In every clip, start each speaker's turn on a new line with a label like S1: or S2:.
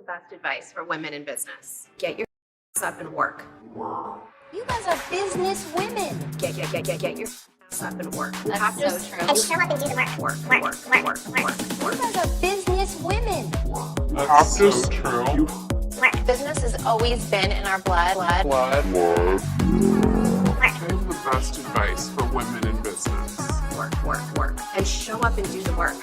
S1: best advice for women in business. Get your up and work.
S2: You guys are business women.
S1: Get your up and work.
S2: That's so true.
S3: And show up and do the work.
S2: You guys are business women.
S4: That's so true.
S5: Business has always been in our blood.
S4: Here's the best advice for women in business.
S1: Work. And show up and do the work.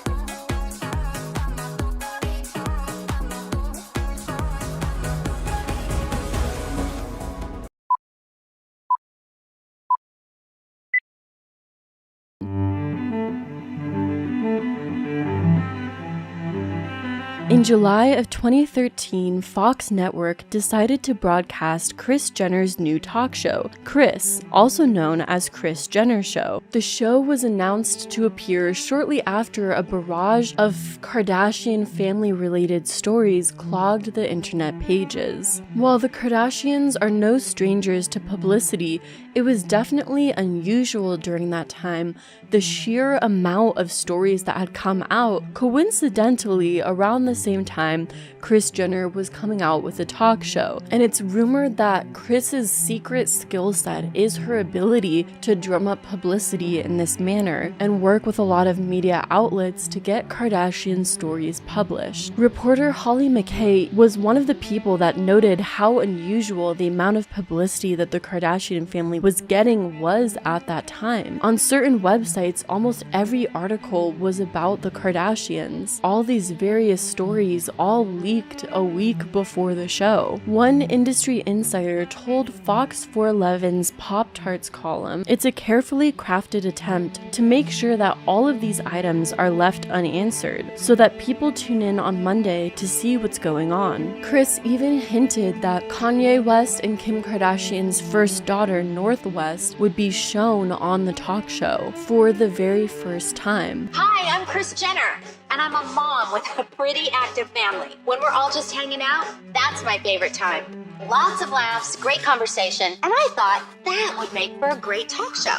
S6: In July of 2013, Fox Network decided to broadcast Kris Jenner's new talk show, Kris, also known as Kris Jenner Show. The show was announced to appear shortly after a barrage of Kardashian family-related stories clogged the internet pages. While the Kardashians are no strangers to publicity, it was definitely unusual during that time, the sheer amount of stories that had come out. Coincidentally, around the same time, Kris Jenner was coming out with a talk show, and it's rumored that Kris's secret skill set is her ability to drum up publicity in this manner and work with a lot of media outlets to get Kardashian stories published. Reporter Holly McKay was one of the people that noted how unusual the amount of publicity that the Kardashian family was getting was at that time. On certain websites, almost every article was about the Kardashians. All these various stories all leaked a week before the show. One industry insider told Fox 411's Pop-Tarts column, "It's a carefully crafted attempt to make sure that all of these items are left unanswered, so that people tune in on Monday to see what's going on." Kris even hinted that Kanye West and Kim Kardashian's first daughter, North West, would be shown on the talk show for the very first time.
S3: Hi, I'm Kris Jenner, and I'm a mom with a pretty active family. When we're all just hanging out, that's my favorite time. Lots of laughs, great conversation, and I thought that would make for a great talk show.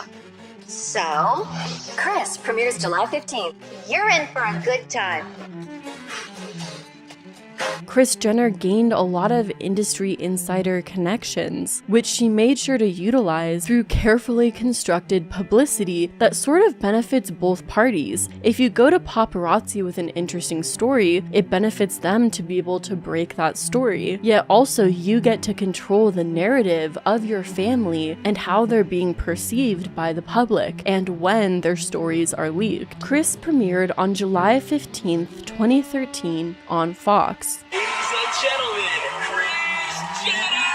S3: So, Kris premieres July 15th. You're in for a good time.
S6: Kris Jenner gained a lot of industry insider connections, which she made sure to utilize through carefully constructed publicity that sort of benefits both parties. If you go to paparazzi with an interesting story, it benefits them to be able to break that story. Yet also you get to control the narrative of your family and how they're being perceived by the public and when their stories are leaked. Kris premiered on July 15th, 2013 on Fox.
S7: Ladies and gentlemen, Kris Jenner!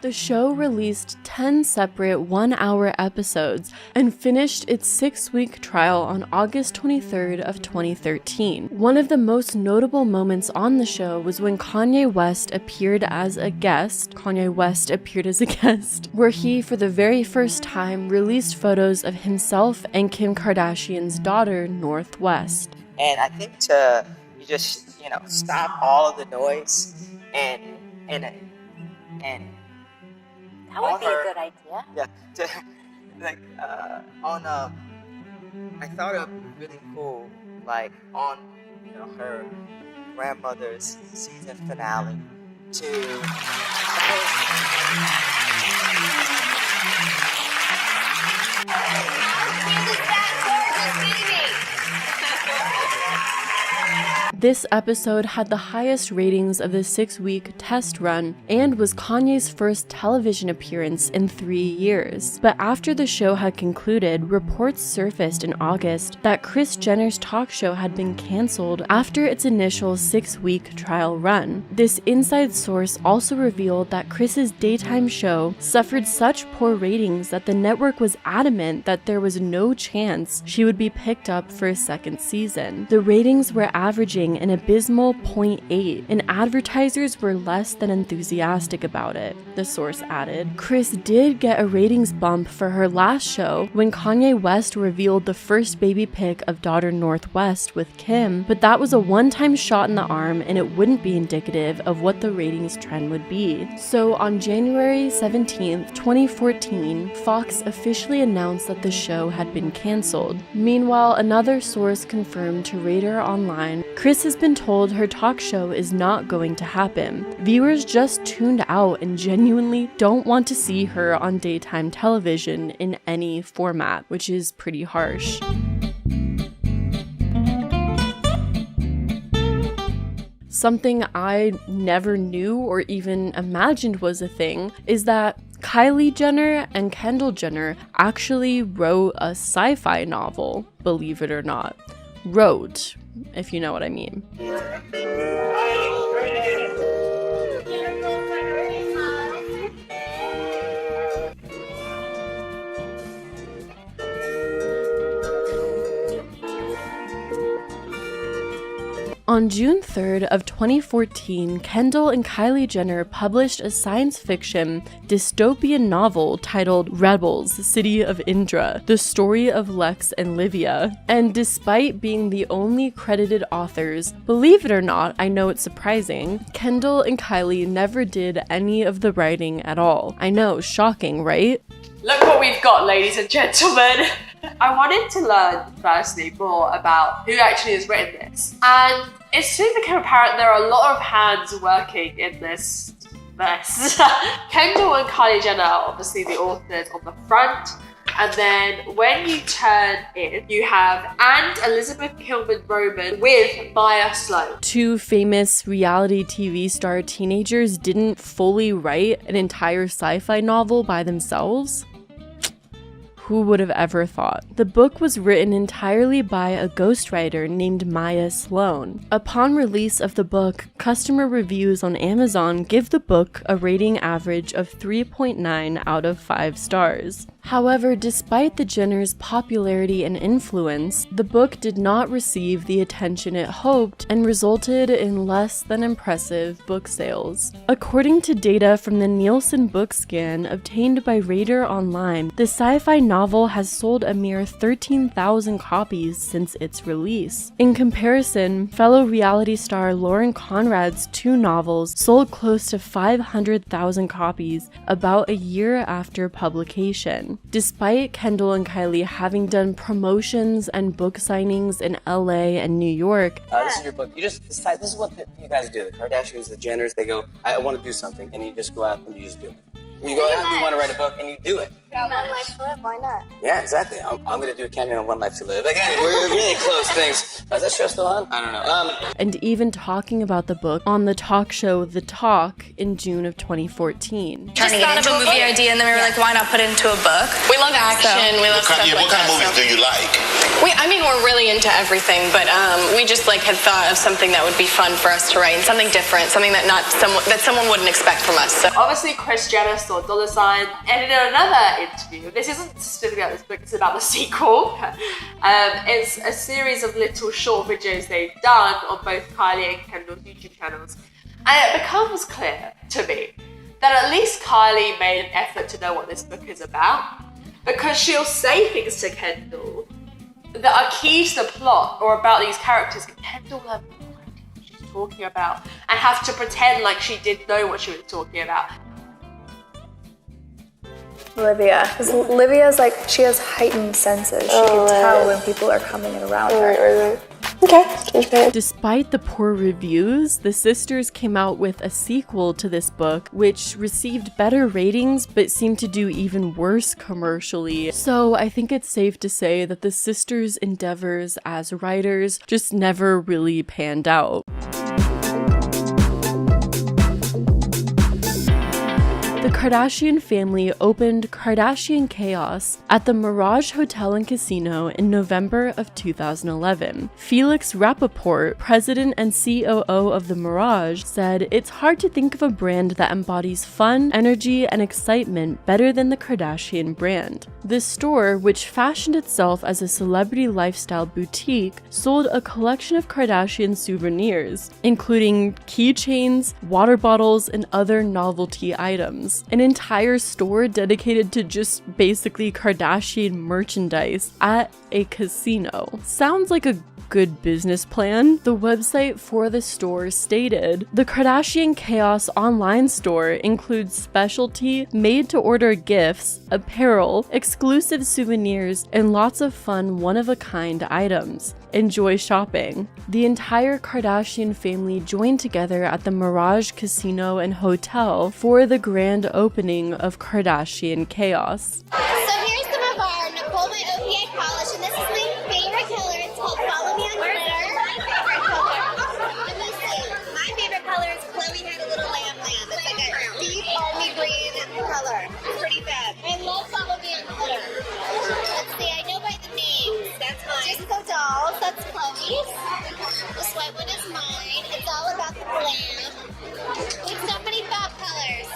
S6: The show released 10 separate one-hour episodes and finished its 6-week trial on August 23rd of 2013. One of the most notable moments on the show was when Kanye West appeared as a guest, where he, for the very first time, released photos of himself and Kim Kardashian's daughter, North West.
S8: And I think to just, stop all of the noise and
S3: That would be a good idea.
S8: Yeah, I thought it would be really cool, on, her grandmother's season finale to.
S6: This episode had the highest ratings of the 6-week test run and was Kanye's first television appearance in 3 years. But after the show had concluded, reports surfaced in August that Kris Jenner's talk show had been cancelled after its initial 6-week trial run. This inside source also revealed that Kris's daytime show suffered such poor ratings that the network was adamant that there was no chance she would be picked up for a second season. The ratings were averaging rating an abysmal 0.8, and advertisers were less than enthusiastic about it, the source added. Kris did get a ratings bump for her last show when Kanye West revealed the first baby pic of daughter Northwest with Kim, but that was a one-time shot in the arm and it wouldn't be indicative of what the ratings trend would be. So on January 17th, 2014, Fox officially announced that the show had been cancelled. Meanwhile, another source confirmed to Radar Online, Kris has been told her talk show is not going to happen. Viewers just tuned out and genuinely don't want to see her on daytime television in any format, which is pretty harsh. Something I never knew or even imagined was a thing is that Kylie Jenner and Kendall Jenner actually wrote a sci-fi novel, believe it or not. Wrote, if you know what I mean. On June 3rd of 2014, Kendall and Kylie Jenner published a science fiction dystopian novel titled Rebels, City of Indra, the story of Lex and Livia. And despite being the only credited authors, believe it or not, I know it's surprising, Kendall and Kylie never did any of the writing at all. I know, shocking, right?
S9: Look what we've got, ladies and gentlemen. I wanted to learn, firstly, more about who actually has written this. And it soon became apparent there are a lot of hands working in this mess. Kendall and Kylie Jenner are obviously the authors on the front. And then when you turn in, you have and Elizabeth Kilman-Roman with Maya Sloan.
S6: Two famous reality TV star teenagers didn't fully write an entire sci-fi novel by themselves? Who would have ever thought? The book was written entirely by a ghostwriter named Maya Sloan. Upon release of the book, customer reviews on Amazon give the book a rating average of 3.9 out of 5 stars. However, despite the Jenners' popularity and influence, the book did not receive the attention it hoped and resulted in less than impressive book sales. According to data from the Nielsen book scan obtained by Radar Online, the sci-fi novel has sold a mere 13,000 copies since its release. In comparison, fellow reality star Lauren Conrad's 2 novels sold close to 500,000 copies about a year after publication. Despite Kendall and Kylie having done promotions and book signings in LA and New York,
S8: this is your book. You just decide, this is what you guys do. The Kardashians, the Jenners, they go, I want to do something, and you just go out and you just do it. You go out, you want to write a book, and you do it.
S5: One Life to Live, why not?
S8: Yeah, exactly. I'm going to do a cameo on One Life to Live. Again, we're really close things. Is that show still on? I don't know.
S6: And even talking about the book on the talk show The Talk in June of 2014.
S10: Just thought of a movie idea, and then we were like, why not put it into a book? We love action. We love stuff like that.
S11: What kind of movies do you like?
S10: We're really into everything, but we just had thought of something that would be fun for us to write, and something different, something that someone wouldn't expect from us. So.
S9: Obviously, Kris Jenner saw dollar sign, and in another interview, this isn't specifically about this book, it's about the sequel. It's a series of little short videos they've done on both Kylie and Kendall's YouTube channels. And it becomes clear to me that at least Kylie made an effort to know what this book is about, because she'll say things to Kendall that are key to the plot or about these characters, and Kendall will have no idea what she's talking about and have to pretend like she did know what she was talking about.
S12: Olivia, because Olivia's she has heightened senses. She can tell when people are coming in around her.
S6: Okay. Despite the poor reviews, the sisters came out with a sequel to this book, which received better ratings but seemed to do even worse commercially. So I think it's safe to say that the sisters' endeavors as writers just never really panned out. The Kardashian family opened Kardashian Chaos at the Mirage Hotel and Casino in November of 2011. Felix Rappaport, president and COO of the Mirage, said, "It's hard to think of a brand that embodies fun, energy, and excitement better than the Kardashian brand." This store, which fashioned itself as a celebrity lifestyle boutique, sold a collection of Kardashian souvenirs, including keychains, water bottles, and other novelty items. An entire store dedicated to just basically Kardashian merchandise at a casino. Sounds like a good business plan. The website for the store stated, "The Kardashian Chaos online store includes specialty, made-to-order gifts, apparel, exclusive souvenirs, and lots of fun one-of-a-kind items. Enjoy shopping." The entire Kardashian family joined together at the Mirage Casino and Hotel for the grand opening of Kardashian Chaos.
S3: So here's some of our Nicole My OPA polish, and this is my favorite color. It's called Follow Me on Twitter. My favorite color. Let me see. My favorite color is Khloe Had a Little Lamb Lamb. It's like a deep army green color. It's pretty bad. I love Follow Me on Twitter. Let's see. I know by the names. That's mine. Disco Dolls. That's Khloe's. This white one is mine. It's all about the glam. With so many pop colors.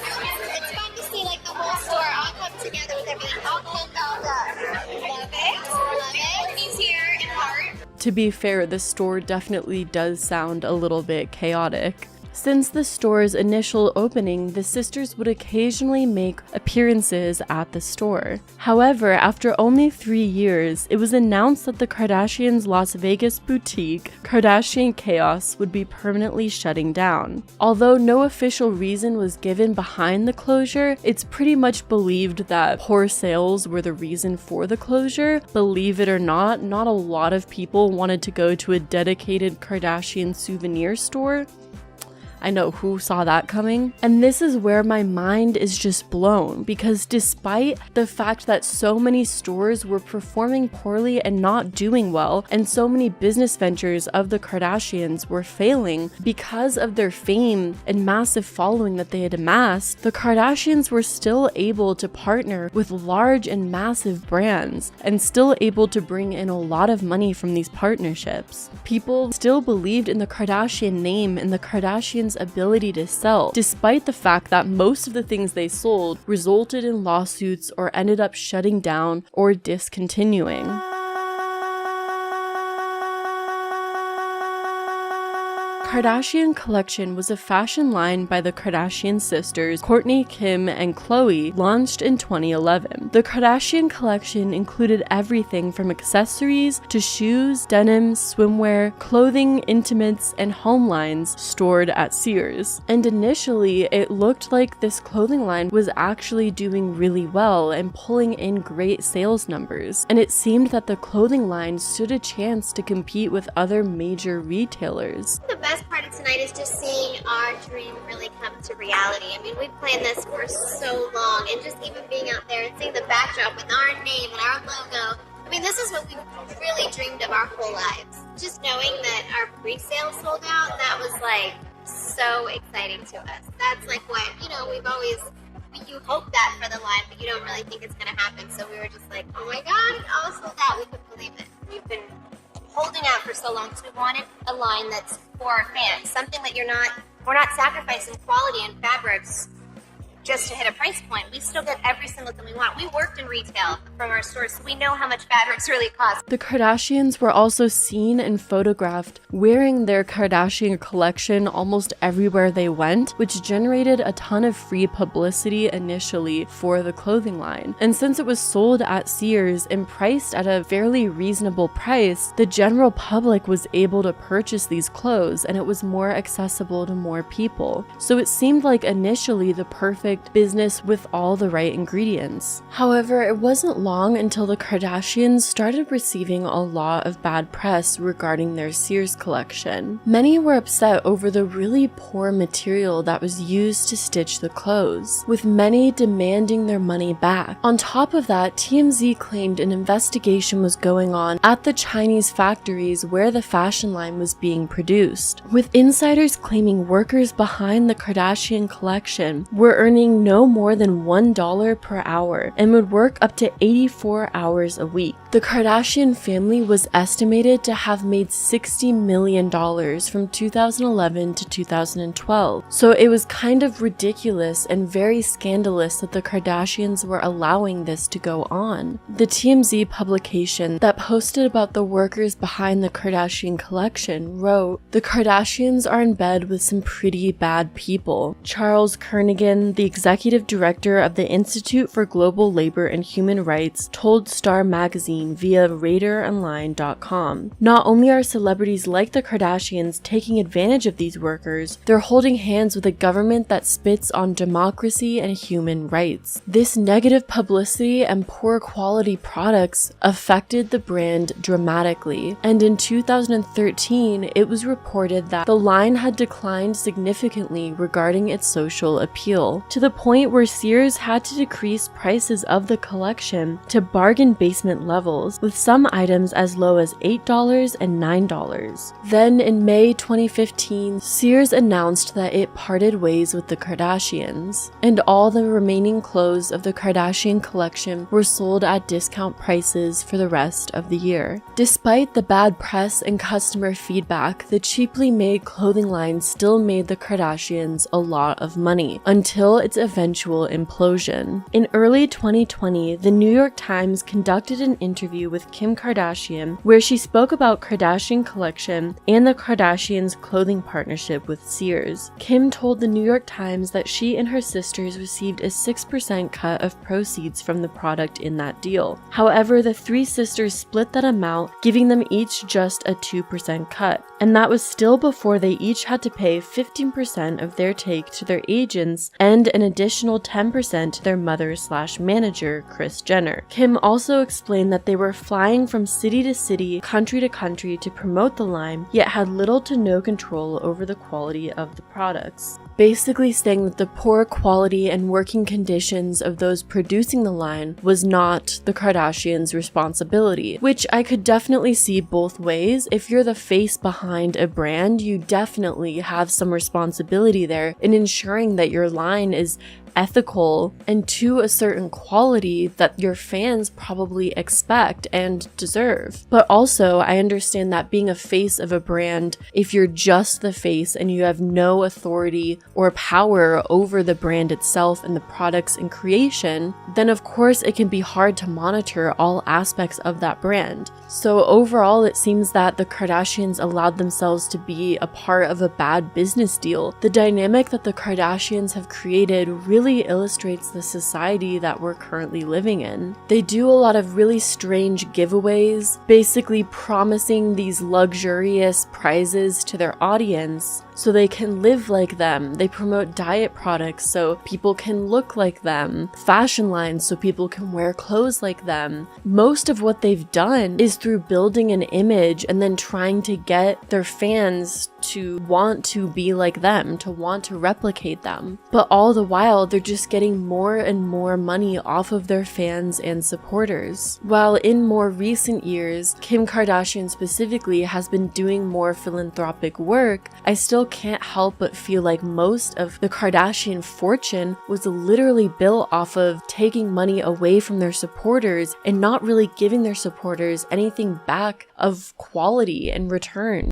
S3: It's fun to see like the whole store all come together with everything all cleaned all up. Love it. Love it. He's here in part.
S6: To be fair, the store definitely does sound a little bit chaotic. Since the store's initial opening, the sisters would occasionally make appearances at the store. However, after only 3 years, it was announced that the Kardashians' Las Vegas boutique, Kardashian Chaos, would be permanently shutting down. Although no official reason was given behind the closure, it's pretty much believed that poor sales were the reason for the closure. Believe it or not a lot of people wanted to go to a dedicated Kardashian souvenir store. I know, who saw that coming? And this is where my mind is just blown, because despite the fact that so many stores were performing poorly and not doing well, and so many business ventures of the Kardashians were failing because of their fame and massive following that they had amassed, the Kardashians were still able to partner with large and massive brands and still able to bring in a lot of money from these partnerships. People still believed in the Kardashian name and the Kardashians' ability to sell, despite the fact that most of the things they sold resulted in lawsuits or ended up shutting down or discontinuing. Kardashian Collection was a fashion line by the Kardashian sisters, Kourtney, Kim, and Khloe, launched in 2011. The Kardashian Collection included everything from accessories to shoes, denim, swimwear, clothing, intimates, and home lines stored at Sears. And initially, it looked like this clothing line was actually doing really well and pulling in great sales numbers. And it seemed that the clothing line stood a chance to compete with other major retailers.
S3: The best part of tonight is just seeing our dream really come to reality. I mean, we've planned this for so long, and just even being out there and seeing the backdrop with our name and our logo. I mean, this is what we've really dreamed of our whole lives. Just knowing that our pre-sale sold out, that was like so exciting to us. That's like what, we've always, you hope that for the line, but you don't really think it's going to happen. So we were just like, oh my God, it all sold out. We couldn't believe it. We've been holding out for so long, so we wanted a line that's for our fans, something that we're not sacrificing quality and fabrics just to hit a price point. We still get every single thing we want. We worked in retail from our stores, so we know how much fabrics really cost.
S6: The Kardashians were also seen and photographed wearing their Kardashian collection almost everywhere they went, which generated a ton of free publicity initially for the clothing line. And since it was sold at Sears and priced at a fairly reasonable price, the general public was able to purchase these clothes, and it was more accessible to more people. So it seemed like initially the perfect business with all the right ingredients. However, it wasn't long until the Kardashians started receiving a lot of bad press regarding their Sears collection. Many were upset over the really poor material that was used to stitch the clothes, with many demanding their money back. On top of that, TMZ claimed an investigation was going on at the Chinese factories where the fashion line was being produced, with insiders claiming workers behind the Kardashian collection were earning making no more than $1 per hour and would work up to 84 hours a week. The Kardashian family was estimated to have made $60 million from 2011 to 2012, so it was kind of ridiculous and very scandalous that the Kardashians were allowing this to go on. The TMZ publication that posted about the workers behind the Kardashian collection wrote, "The Kardashians are in bed with some pretty bad people." Charles Kernigan, the executive director of the Institute for Global Labor and Human Rights, told Star Magazine via RadarOnline.com. Not only are celebrities like the Kardashians taking advantage of these workers, they're holding hands with a government that spits on democracy and human rights. This negative publicity and poor quality products affected the brand dramatically, and in 2013 it was reported that the line had declined significantly regarding its social appeal, to the point where Sears had to decrease prices of the collection to bargain basement levels, with some items as low as $8 and $9. Then in May 2015, Sears announced that it parted ways with the Kardashians, and all the remaining clothes of the Kardashian collection were sold at discount prices for the rest of the year. Despite the bad press and customer feedback, the cheaply made clothing line still made the Kardashians a lot of money, until its eventual implosion. In early 2020, the New York Times conducted an interview with Kim Kardashian where she spoke about Kardashian collection and the Kardashians' clothing partnership with Sears. Kim told the New York Times that she and her sisters received a 6% cut of proceeds from the product in that deal. However, the three sisters split that amount, giving them each just a 2% cut, and that was still before they each had to pay 15% of their take to their agents and an additional 10% to their mother/manager, Kris Jenner. Kim also explained that they were flying from city to city, country to country to promote the line, yet had little to no control over the quality of the products. Basically saying that the poor quality and working conditions of those producing the line was not the Kardashians' responsibility, which I could definitely see both ways. If you're the face behind a brand, you definitely have some responsibility there in ensuring that your line is ethical and to a certain quality that your fans probably expect and deserve. But also, I understand that being a face of a brand, if you're just the face and you have no authority or power over the brand itself and the products and creation, then of course it can be hard to monitor all aspects of that brand. So overall, it seems that the Kardashians allowed themselves to be a part of a bad business deal. The dynamic that the Kardashians have created really illustrates the society that we're currently living in. They do a lot of really strange giveaways, basically promising these luxurious prizes to their audience so they can live like them. They promote diet products so people can look like them, fashion lines so people can wear clothes like them. Most of what they've done is through building an image and then trying to get their fans to want to be like them, to want to replicate them. But all the while, they're just getting more and more money off of their fans and supporters. While in more recent years, Kim Kardashian specifically has been doing more philanthropic work, I still can't help but feel like most of the Kardashian fortune was literally built off of taking money away from their supporters and not really giving their supporters anything back of quality in return.